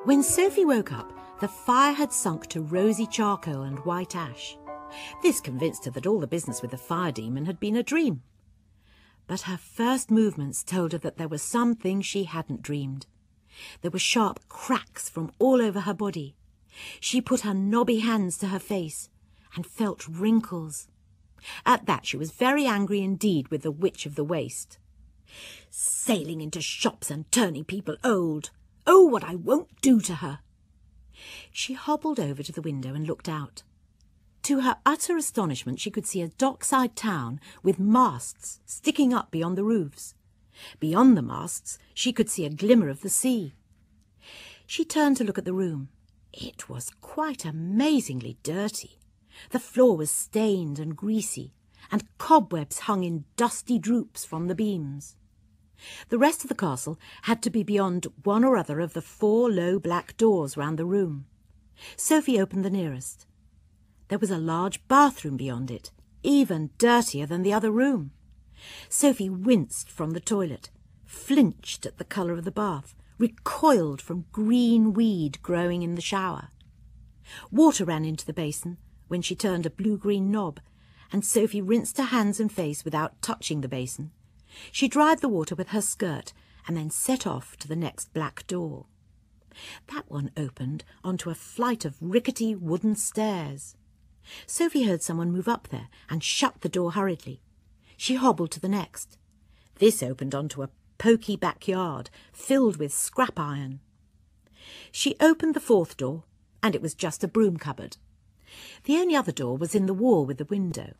When Sophie woke up, the fire had sunk to rosy charcoal and white ash. This convinced her that all the business with the fire demon had been a dream. But her first movements told her that there was something she hadn't dreamed. There were sharp cracks from all over her body. She put her knobby hands to her face and felt wrinkles. At that she was very angry indeed with the Witch of the Waste. Sailing into shops and turning people old. Oh, what I won't do to her! She hobbled over to the window and looked out. To her utter astonishment, she could see a dockside town with masts sticking up beyond the roofs. Beyond the masts, she could see a glimmer of the sea. She turned to look at the room. It was quite amazingly dirty. The floor was stained and greasy, and cobwebs hung in dusty droops from the beams. The rest of the castle had to be beyond one or other of the 4 low black doors round the room. Sophie opened the nearest. There was a large bathroom beyond it, even dirtier than the other room. Sophie winced from the toilet, flinched at the colour of the bath, recoiled from green weed growing in the shower. Water ran into the basin when she turned a blue-green knob, and Sophie rinsed her hands and face without touching the basin. She dried the water with her skirt and then set off to the next black door. That one opened onto a flight of rickety wooden stairs. Sophie heard someone move up there and shut the door hurriedly. She hobbled to the next. This opened onto a poky backyard filled with scrap iron. She opened the 4th door, and it was just a broom cupboard. The only other door was in the wall with the window,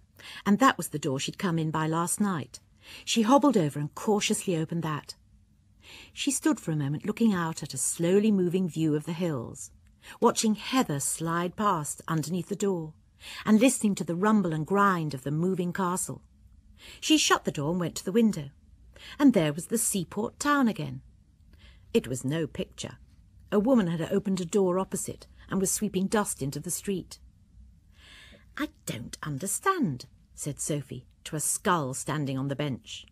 and that was the door she'd come in by last night. She hobbled over and cautiously opened that. She stood for a moment looking out at a slowly moving view of the hills, watching heather slide past underneath the door, and listening to the rumble and grind of the moving castle. She shut the door and went to the window, and there was the seaport town again. It was no picture. A woman had opened a door opposite and was sweeping dust into the street. "I don't understand," said Sophie to a skull standing on the bench.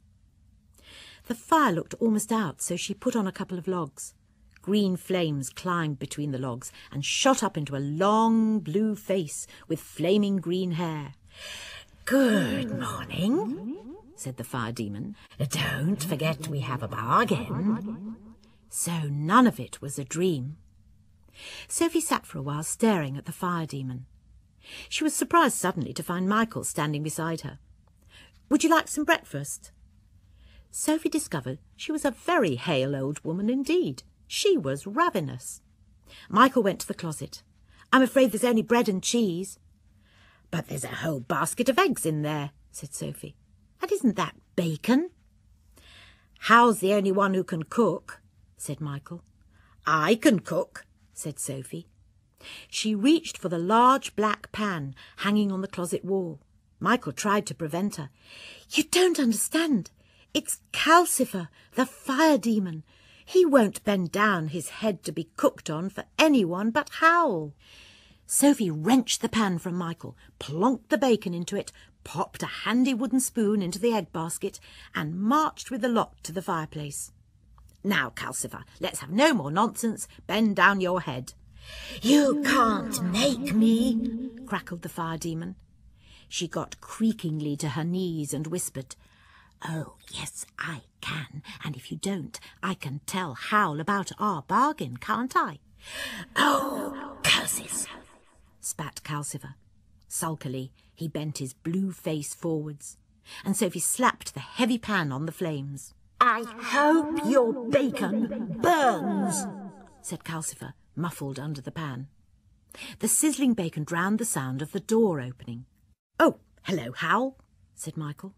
The fire looked almost out, so she put on a couple of logs. Green flames climbed between the logs and shot up into a long blue face with flaming green hair. "Good morning," said the fire demon. "Don't forget we have a bargain." So none of it was a dream. Sophie sat for a while staring at the fire demon. She was surprised suddenly to find Michael standing beside her. "Would you like some breakfast?" Sophie discovered she was a very hale old woman indeed. She was ravenous. Michael went to the closet. "I'm afraid there's only bread and cheese." "But there's a whole basket of eggs in there," said Sophie. "And isn't that bacon?" "Howl's the only one who can cook," said Michael. "I can cook," said Sophie. She reached for the large black pan hanging on the closet wall. Michael tried to prevent her. "You don't understand. It's Calcifer, the fire demon. He won't bend down his head to be cooked on for anyone but Howl." Sophie wrenched the pan from Michael, plonked the bacon into it, popped a handy wooden spoon into the egg basket, and marched with the lot to the fireplace. "Now, Calcifer, let's have no more nonsense. Bend down your head." "You can't make me," crackled the fire demon. She got creakingly to her knees and whispered, "Oh, yes, I can, and if you don't, I can tell Howl about our bargain, can't I?" "Oh, curses!" spat Calcifer. Sulkily, he bent his blue face forwards, and Sophie slapped the heavy pan on the flames. "I hope your bacon burns," said Calcifer, muffled under the pan. The sizzling bacon drowned the sound of the door opening. "Oh, hello, Howl," said Michael.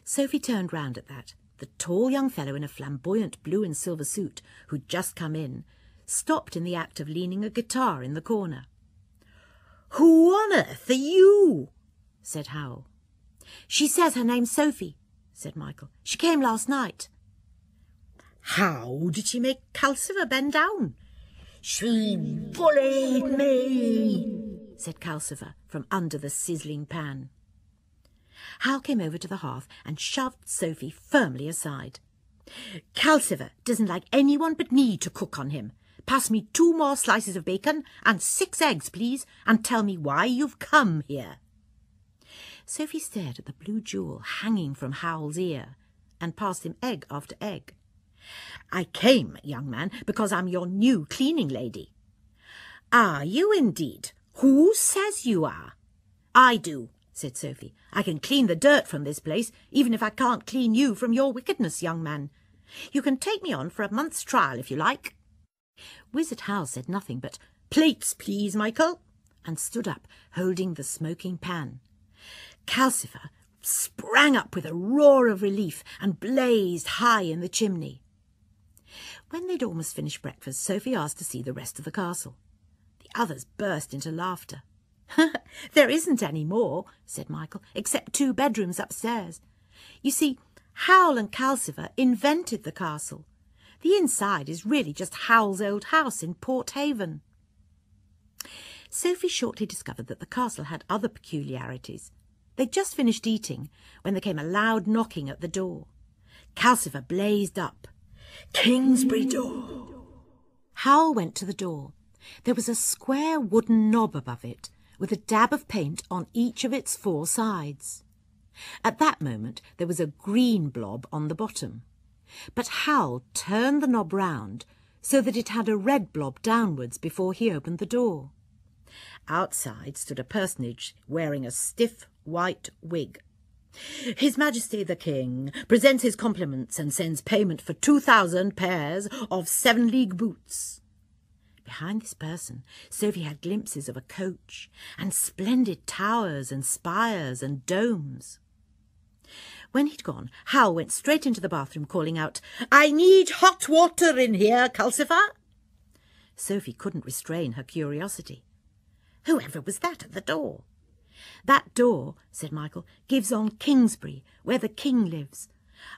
Sophie turned round at that. The tall young fellow in a flamboyant blue and silver suit, who'd just come in, stopped in the act of leaning a guitar in the corner. "Who on earth are you?" said Howl. "She says her name's Sophie," said Michael. "She came last night." "How did she make Calcifer bend down?" "She bullied me," said Calcifer from under the sizzling pan. Howl came over to the hearth and shoved Sophie firmly aside. "Calcifer doesn't like anyone but me to cook on him. Pass me 2 more slices of bacon and 6 eggs, please, and tell me why you've come here." Sophie stared at the blue jewel hanging from Howl's ear and passed him egg after egg. "I came, young man, because I'm your new cleaning lady." "Are you indeed? Who says you are?" "I do," said Sophie. "I can clean the dirt from this place, even if I can't clean you from your wickedness, young man. You can take me on for a month's trial if you like." Wizard Howl said nothing but, "Plates, please, Michael," and stood up, holding the smoking pan. Calcifer sprang up with a roar of relief and blazed high in the chimney. When they'd almost finished breakfast, Sophie asked to see the rest of the castle. The others burst into laughter. "There isn't any more," said Michael, "except 2 bedrooms upstairs. You see, Howl and Calcifer invented the castle. The inside is really just Howl's old house in Port Haven." Sophie shortly discovered that the castle had other peculiarities. They'd just finished eating when there came a loud knocking at the door. Calcifer blazed up. "Kingsbury door." Howl went to the door. There was a square wooden knob above it, with a dab of paint on each of its 4 sides. At that moment there was a green blob on the bottom, but Howl turned the knob round so that it had a red blob downwards before he opened the door. Outside stood a personage wearing a stiff white wig. "His Majesty the King presents his compliments and sends payment for 2,000 pairs of 7-league boots." Behind this person, Sophie had glimpses of a coach and splendid towers and spires and domes. When he'd gone, Howl went straight into the bathroom, calling out, "I need hot water in here, Calcifer." Sophie couldn't restrain her curiosity. "Whoever was that at the door?" "That door," said Michael, "gives on Kingsbury, where the king lives.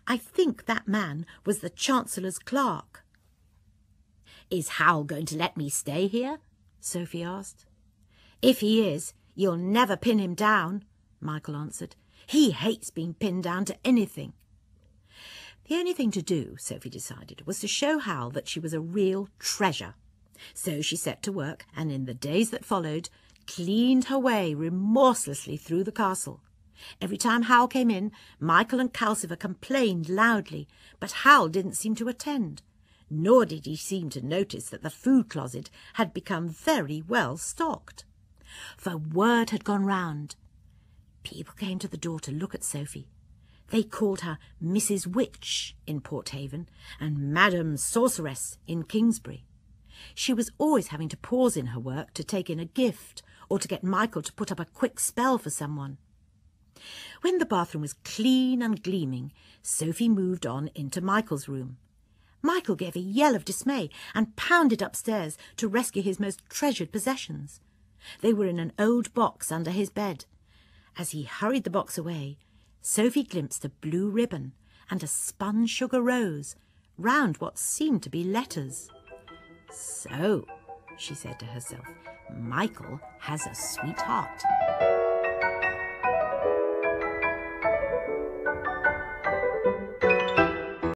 I think that man was the Chancellor's clerk." "Is Howl going to let me stay here?" Sophie asked. "If he is, you'll never pin him down," Michael answered. "He hates being pinned down to anything." The only thing to do, Sophie decided, was to show Howl that she was a real treasure. So she set to work, and in the days that followed, cleaned her way remorselessly through the castle. Every time Howl came in, Michael and Calcifer complained loudly, but Howl didn't seem to attend, nor did he seem to notice that the food closet had become very well stocked. For word had gone round. People came to the door to look at Sophie. They called her Mrs. Witch in Port Haven and Madam Sorceress in Kingsbury. She was always having to pause in her work to take in a gift or to get Michael to put up a quick spell for someone. When the bathroom was clean and gleaming, Sophie moved on into Michael's room. Michael gave a yell of dismay and pounded upstairs to rescue his most treasured possessions. They were in an old box under his bed. As he hurried the box away, Sophie glimpsed a blue ribbon and a spun sugar rose round what seemed to be letters. "So," she said to herself, "Michael has a sweetheart."